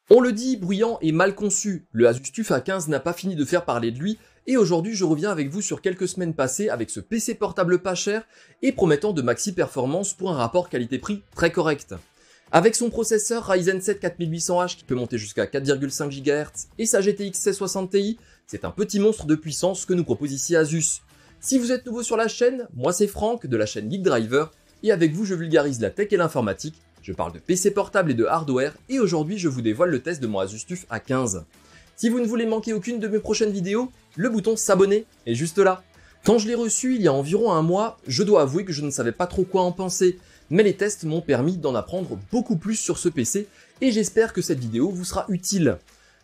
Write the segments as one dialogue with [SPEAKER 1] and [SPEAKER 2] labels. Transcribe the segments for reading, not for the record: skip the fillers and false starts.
[SPEAKER 1] On le dit, bruyant et mal conçu, le Asus TUF A15 n'a pas fini de faire parler de lui, et aujourd'hui je reviens avec vous sur quelques semaines passées avec ce PC portable pas cher et promettant de maxi performance pour un rapport qualité-prix très correct. Avec son processeur Ryzen 7 4800H qui peut monter jusqu'à 4,5 GHz et sa GTX 1660 Ti, c'est un petit monstre de puissance que nous propose ici Asus. Si vous êtes nouveau sur la chaîne, moi c'est Franck de la chaîne Geek Driver, et avec vous je vulgarise la tech et l'informatique. Je parle de PC portable et de hardware, et aujourd'hui je vous dévoile le test de mon Asus TUF A15. Si vous ne voulez manquer aucune de mes prochaines vidéos, le bouton s'abonner est juste là. Quand je l'ai reçu il y a environ un mois, je dois avouer que je ne savais pas trop quoi en penser, mais les tests m'ont permis d'en apprendre beaucoup plus sur ce PC, et j'espère que cette vidéo vous sera utile.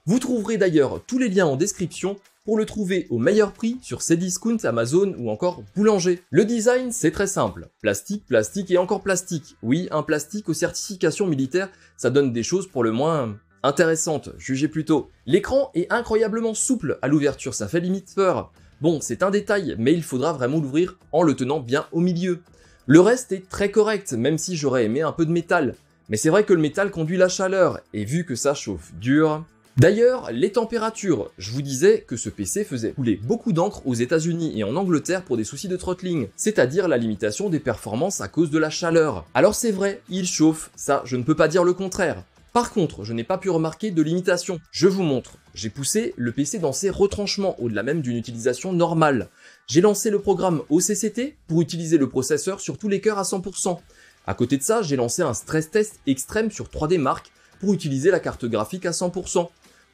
[SPEAKER 1] Vous trouverez d'ailleurs tous les liens en description pour le trouver au meilleur prix sur Cdiscount, Amazon ou encore Boulanger. Le design, c'est très simple. Plastique, plastique et encore plastique. Oui, un plastique aux certifications militaires, ça donne des choses pour le moins intéressantes, jugez plutôt. L'écran est incroyablement souple à l'ouverture, ça fait limite peur. Bon, c'est un détail, mais il faudra vraiment l'ouvrir en le tenant bien au milieu. Le reste est très correct, même si j'aurais aimé un peu de métal. Mais c'est vrai que le métal conduit la chaleur, et vu que ça chauffe dur... D'ailleurs, les températures, je vous disais que ce PC faisait couler beaucoup d'encre aux États-Unis et en Angleterre pour des soucis de throttling, c'est-à-dire la limitation des performances à cause de la chaleur. Alors c'est vrai, il chauffe, ça je ne peux pas dire le contraire. Par contre, je n'ai pas pu remarquer de limitation. Je vous montre. J'ai poussé le PC dans ses retranchements, au-delà même d'une utilisation normale. J'ai lancé le programme OCCT pour utiliser le processeur sur tous les cœurs à 100%. À côté de ça, j'ai lancé un stress test extrême sur 3D Mark pour utiliser la carte graphique à 100%.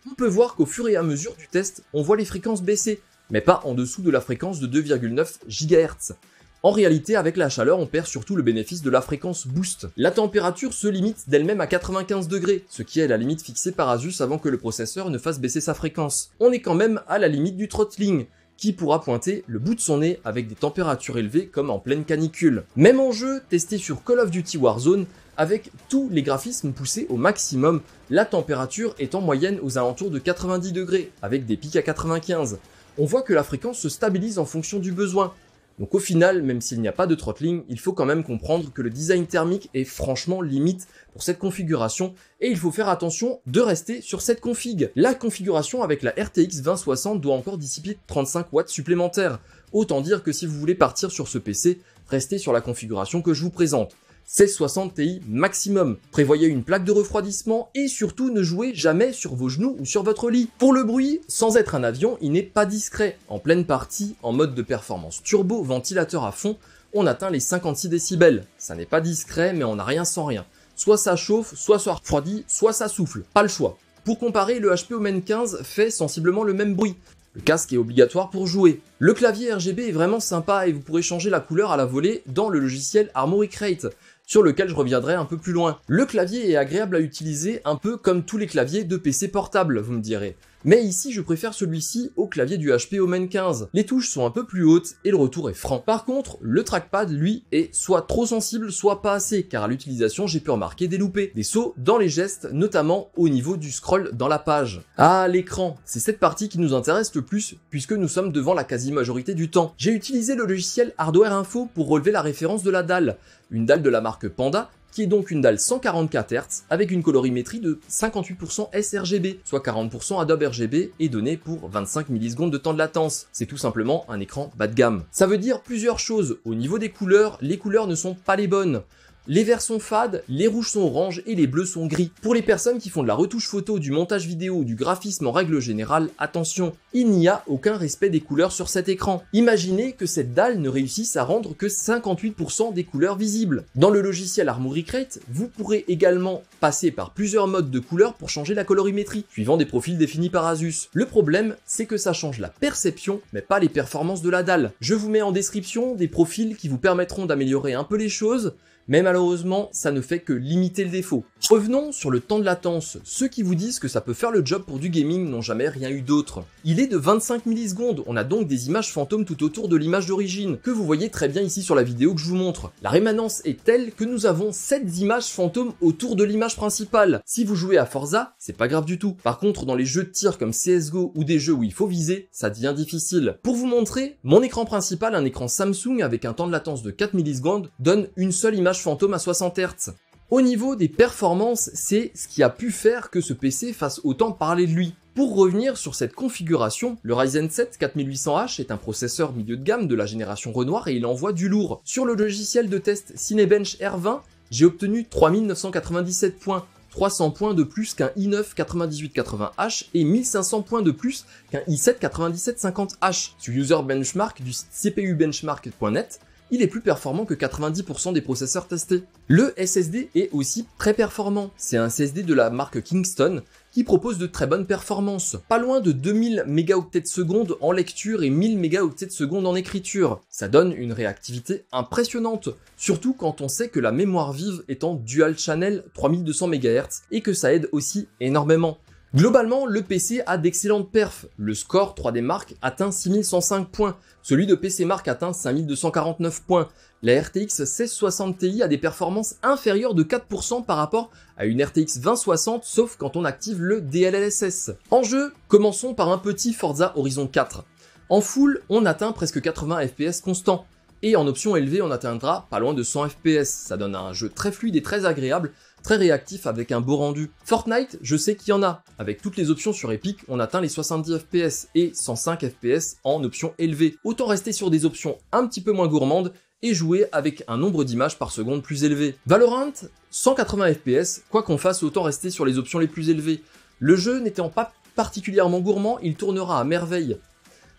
[SPEAKER 1] On peut voir qu'au fur et à mesure du test, on voit les fréquences baisser, mais pas en dessous de la fréquence de 2,9 GHz. En réalité, avec la chaleur, on perd surtout le bénéfice de la fréquence boost. La température se limite d'elle-même à 95 degrés, ce qui est la limite fixée par Asus avant que le processeur ne fasse baisser sa fréquence. On est quand même à la limite du throttling, qui pourra pointer le bout de son nez avec des températures élevées comme en pleine canicule. Même en jeu, testé sur Call of Duty Warzone, avec tous les graphismes poussés au maximum, la température est en moyenne aux alentours de 90 degrés, avec des pics à 95. On voit que la fréquence se stabilise en fonction du besoin. Donc au final, même s'il n'y a pas de throttling, il faut quand même comprendre que le design thermique est franchement limite pour cette configuration, et il faut faire attention de rester sur cette config. La configuration avec la RTX 2060 doit encore dissiper 35 watts supplémentaires. Autant dire que si vous voulez partir sur ce PC, restez sur la configuration que je vous présente. 1660 Ti maximum. Prévoyez une plaque de refroidissement et surtout ne jouez jamais sur vos genoux ou sur votre lit. Pour le bruit, sans être un avion, il n'est pas discret. En pleine partie, en mode de performance turbo, ventilateur à fond, on atteint les 56 décibels. Ça n'est pas discret, mais on n'a rien sans rien. Soit ça chauffe, soit ça refroidit, soit ça souffle. Pas le choix. Pour comparer, le HP Omen 15 fait sensiblement le même bruit. Le casque est obligatoire pour jouer. Le clavier RGB est vraiment sympa et vous pourrez changer la couleur à la volée dans le logiciel Armoury Crate, sur lequel je reviendrai un peu plus loin. Le clavier est agréable à utiliser, un peu comme tous les claviers de PC portable, vous me direz. Mais ici, je préfère celui-ci au clavier du HP Omen 15. Les touches sont un peu plus hautes et le retour est franc. Par contre, le trackpad, lui, est soit trop sensible, soit pas assez, car à l'utilisation, j'ai pu remarquer des loupés, des sauts dans les gestes, notamment au niveau du scroll dans la page. Ah, l'écran, c'est cette partie qui nous intéresse le plus, puisque nous sommes devant la quasi-majorité du temps. J'ai utilisé le logiciel Hardware Info pour relever la référence de la dalle, une dalle de la marque Panda, qui est donc une dalle 144 Hz avec une colorimétrie de 58% sRGB, soit 40% Adobe RGB et donné pour 25 millisecondes de temps de latence. C'est tout simplement un écran bas de gamme. Ça veut dire plusieurs choses. Au niveau des couleurs, les couleurs ne sont pas les bonnes. Les verts sont fades, les rouges sont oranges et les bleus sont gris. Pour les personnes qui font de la retouche photo, du montage vidéo ou du graphisme en règle générale, attention, il n'y a aucun respect des couleurs sur cet écran. Imaginez que cette dalle ne réussisse à rendre que 58% des couleurs visibles. Dans le logiciel Armoury Crate, vous pourrez également passer par plusieurs modes de couleurs pour changer la colorimétrie, suivant des profils définis par Asus. Le problème, c'est que ça change la perception, mais pas les performances de la dalle. Je vous mets en description des profils qui vous permettront d'améliorer un peu les choses, mais malheureusement, ça ne fait que limiter le défaut. Revenons sur le temps de latence. Ceux qui vous disent que ça peut faire le job pour du gaming n'ont jamais rien eu d'autre. Il est de 25 millisecondes, on a donc des images fantômes tout autour de l'image d'origine, que vous voyez très bien ici sur la vidéo que je vous montre. La rémanence est telle que nous avons 7 images fantômes autour de l'image principale. Si vous jouez à Forza, c'est pas grave du tout. Par contre, dans les jeux de tir comme CSGO ou des jeux où il faut viser, ça devient difficile. Pour vous montrer, mon écran principal, un écran Samsung avec un temps de latence de 4 millisecondes, donne une seule image fantôme à 60 Hz. Au niveau des performances, c'est ce qui a pu faire que ce PC fasse autant parler de lui. Pour revenir sur cette configuration, le Ryzen 7 4800H est un processeur milieu de gamme de la génération Renoir et il envoie du lourd. Sur le logiciel de test Cinebench R20, j'ai obtenu 3997 points, 300 points de plus qu'un i9 9880H et 1500 points de plus qu'un i7 9750H. Sur User Benchmark du site cpubenchmark.net, il est plus performant que 90% des processeurs testés. Le SSD est aussi très performant. C'est un SSD de la marque Kingston qui propose de très bonnes performances. Pas loin de 2000 mégaoctets de seconde en lecture et 1000 mégaoctets de seconde en écriture. Ça donne une réactivité impressionnante, surtout quand on sait que la mémoire vive est en dual channel 3200 MHz et que ça aide aussi énormément. Globalement, le PC a d'excellentes perfs. Le score 3D Mark atteint 6105 points, celui de PC Mark atteint 5249 points. La RTX 1660 Ti a des performances inférieures de 4% par rapport à une RTX 2060, sauf quand on active le DLSS. En jeu, commençons par un petit Forza Horizon 4. En full, on atteint presque 80 FPS constant. Et en option élevée, on atteindra pas loin de 100 FPS. Ça donne un jeu très fluide et très agréable, très réactif avec un beau rendu. Fortnite, je sais qu'il y en a. Avec toutes les options sur Epic, on atteint les 70 FPS et 105 FPS en option élevée. Autant rester sur des options un petit peu moins gourmandes et jouer avec un nombre d'images par seconde plus élevé. Valorant, 180 FPS, quoi qu'on fasse, autant rester sur les options les plus élevées. Le jeu n'étant pas particulièrement gourmand, il tournera à merveille.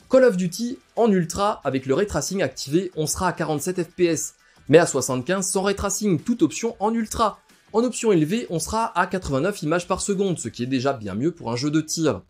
[SPEAKER 1] Call of Duty, en ultra, avec le ray tracing activé, on sera à 47 FPS, mais à 75 sans ray tracing, toute option en ultra. En option élevée, on sera à 89 images par seconde, ce qui est déjà bien mieux pour un jeu de tir.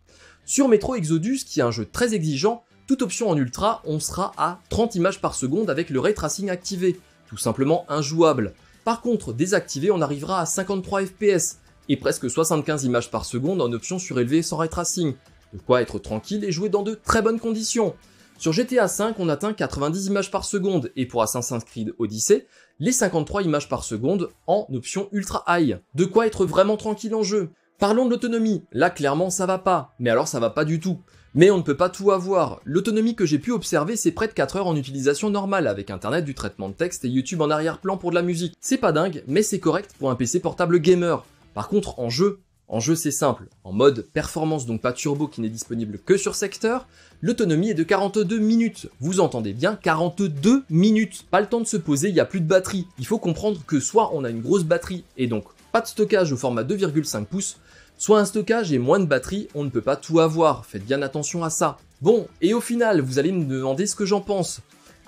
[SPEAKER 1] Sur Metro Exodus, qui est un jeu très exigeant, toute option en ultra, on sera à 30 images par seconde avec le ray tracing activé, tout simplement injouable. Par contre, désactivé, on arrivera à 53 FPS, et presque 75 images par seconde en option surélevée sans ray tracing. De quoi être tranquille et jouer dans de très bonnes conditions. Sur GTA V, on atteint 90 images par seconde, et pour Assassin's Creed Odyssey, les 53 images par seconde en option ultra high. De quoi être vraiment tranquille en jeu. Parlons de l'autonomie. Là, clairement, ça va pas. Mais alors, ça va pas du tout. Mais on ne peut pas tout avoir. L'autonomie que j'ai pu observer, c'est près de 4 heures en utilisation normale, avec internet, du traitement de texte et YouTube en arrière-plan pour de la musique. C'est pas dingue, mais c'est correct pour un PC portable gamer. Par contre, en jeu, c'est simple. En mode performance, donc pas turbo qui n'est disponible que sur secteur, l'autonomie est de 42 minutes. Vous entendez bien, 42 minutes. Pas le temps de se poser, il n'y a plus de batterie. Il faut comprendre que soit on a une grosse batterie et donc pas de stockage au format 2,5 pouces, soit un stockage et moins de batterie, on ne peut pas tout avoir. Faites bien attention à ça. Bon, et au final, vous allez me demander ce que j'en pense.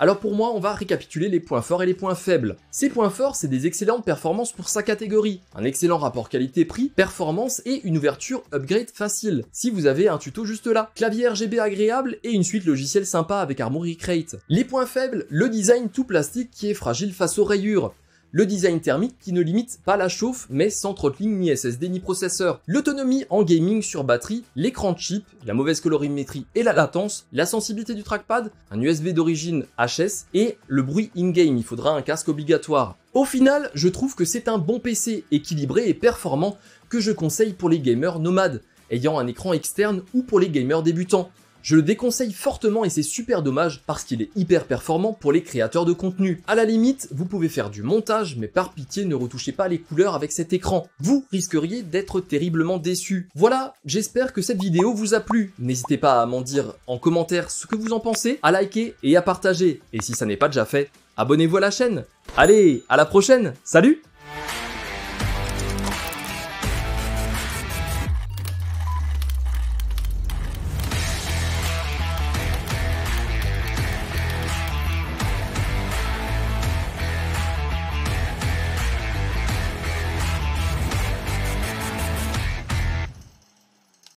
[SPEAKER 1] Alors pour moi, on va récapituler les points forts et les points faibles. Ces points forts, c'est des excellentes performances pour sa catégorie, un excellent rapport qualité-prix, performance et une ouverture upgrade facile, si vous avez un tuto juste là. Clavier RGB agréable et une suite logicielle sympa avec Armoury Crate. Les points faibles, le design tout plastique qui est fragile face aux rayures. Le design thermique qui ne limite pas la chauffe, mais sans throttling ni SSD ni processeur. L'autonomie en gaming sur batterie, l'écran cheap, la mauvaise colorimétrie et la latence, la sensibilité du trackpad, un USB d'origine HS et le bruit in-game, il faudra un casque obligatoire. Au final, je trouve que c'est un bon PC équilibré et performant que je conseille pour les gamers nomades, ayant un écran externe ou pour les gamers débutants. Je le déconseille fortement et c'est super dommage parce qu'il est hyper performant pour les créateurs de contenu. À la limite, vous pouvez faire du montage, mais par pitié ne retouchez pas les couleurs avec cet écran. Vous risqueriez d'être terriblement déçu. Voilà, j'espère que cette vidéo vous a plu. N'hésitez pas à m'en dire en commentaire ce que vous en pensez, à liker et à partager. Et si ça n'est pas déjà fait, abonnez-vous à la chaîne. Allez, à la prochaine, salut!